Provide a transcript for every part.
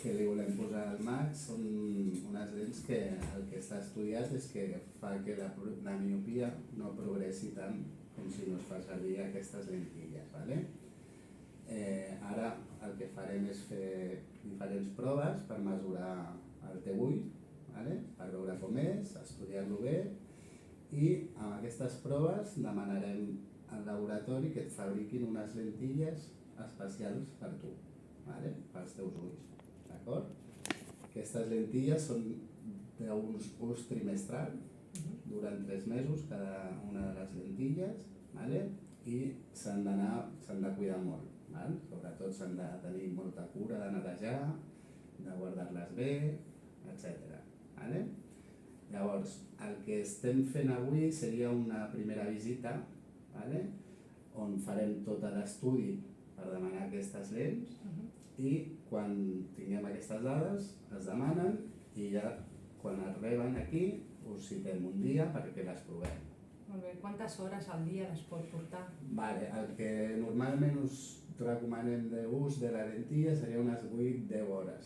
que li volem posar al MAC són unes lents que el que està estudiat és que fa que la miopia no progressi tant com si no es fa servir aquestes lentilles. Ara el que farem és fer diferents proves per mesurar el teu ull, per veure com és, estudiar-lo bé, i amb aquestes proves demanarem al laboratori que et fabriquin unes lentilles especials per tu, pels teus ulls. D'acord? Aquestes lentilles són d'un ús trimestral, duren 3 mesos cada una de les lentilles, i s'han de cuidar molt. Sobretot s'han de tenir molta cura de netejar, de guardar-les bé, etc. Llavors, el que estem fent avui seria una primera visita on farem tot l'estudi per demanar aquestes lents i quan tinguem aquestes dades es demanen i ja quan arriben aquí us citem un dia perquè les provem. Molt bé. Quantes hores al dia les pot portar? El que normalment us recomanem d'ús de la lentilla seria unes 8-10 hores.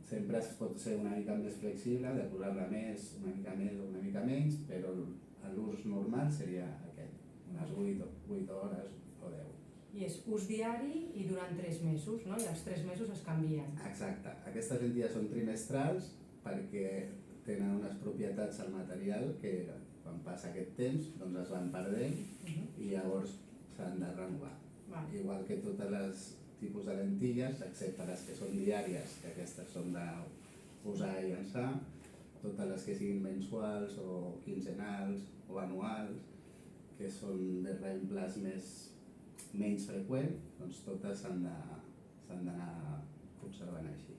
Sempre es pot ser una mica més flexible, de posar-la més, una mica menys, però l'ús normal seria aquest, unes 8 hores o 10. I és ús diari i durant 3 mesos, no? I els 3 mesos es canvien. Exacte. Aquestes lentilles són trimestrals perquè tenen unes propietats al material que quan passa aquest temps es van perdent i llavors s'han de renovar. Igual que totes les tipus de lentilles, excepte les que són diàries, que aquestes són de posar i llançar, totes les que siguin mensuals o quinzenals o anuals, que són de reemplaç menys freqüent, doncs totes s'han d'anar observant així.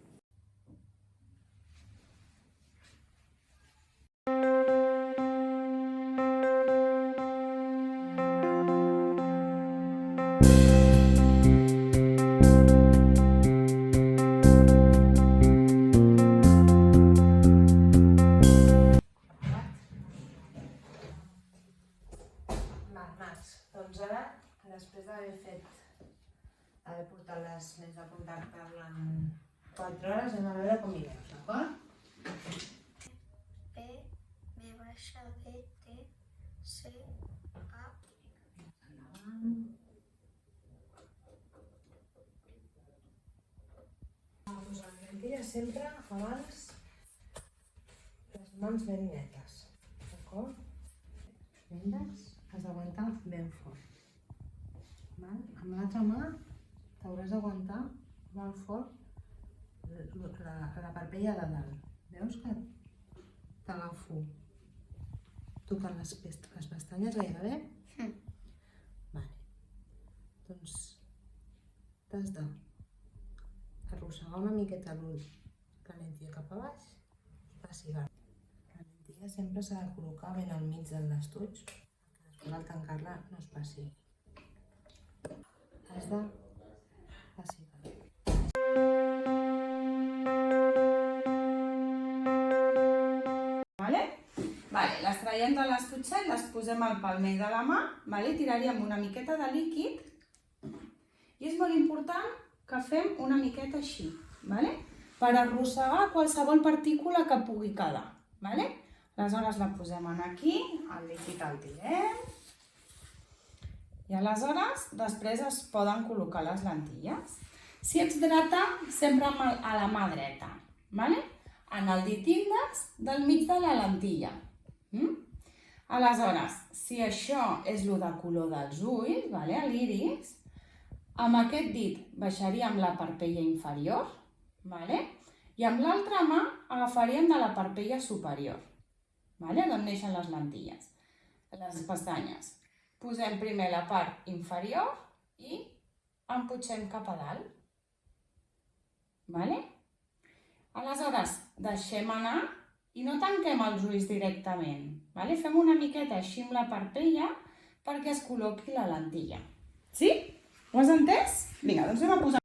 Doncs ara, després d'haver portat les lents de contacte durant 4 hores, anem a veure com hi veus, d'acord? B, B baixa, D, T, C, A. Endavant. Posar les lentilles sempre abans les mans ben netes, d'acord? L'índex has d'aguantar ben fort. Amb l'altra mà t'hauràs d'aguantar molt fort la parpella de dalt. Veus que t'agafo tocant les pestanyes gairebé? Doncs t'has d'arrossegar una miqueta l'ull, la lentilla cap a baix i passigar. La lentilla sempre s'ha de col·locar ben al mig de l'estuig perquè després al tancar-la no es passi. Has de passigar. Les traiem de l'estutxet, les posem al palmell de la mà, tiraríem una miqueta de líquid i és molt important que fem una miqueta així, per arrossegar qualsevol partícula que pugui quedar. Aleshores la posem aquí, el líquid el tirem i aleshores després es poden col·locar les lentilles. Si ets dreta, sempre a la mà dreta, en el dit índex del mig de la lentilla. Aleshores, si això és el de color dels ulls, l'iris, amb aquest dit baixaríem la parpella inferior i amb l'altra mà agafaríem de la parpella superior, d'on neixen les lentilles, les pestanyes. Posem primer la part inferior i emputxem cap a dalt. Aleshores, deixem anar i no tanquem els ulls directament. Fem una miqueta així amb la parpella perquè es col·loqui la lentilla. Sí? Ho has entès? Vinga, doncs anem a posar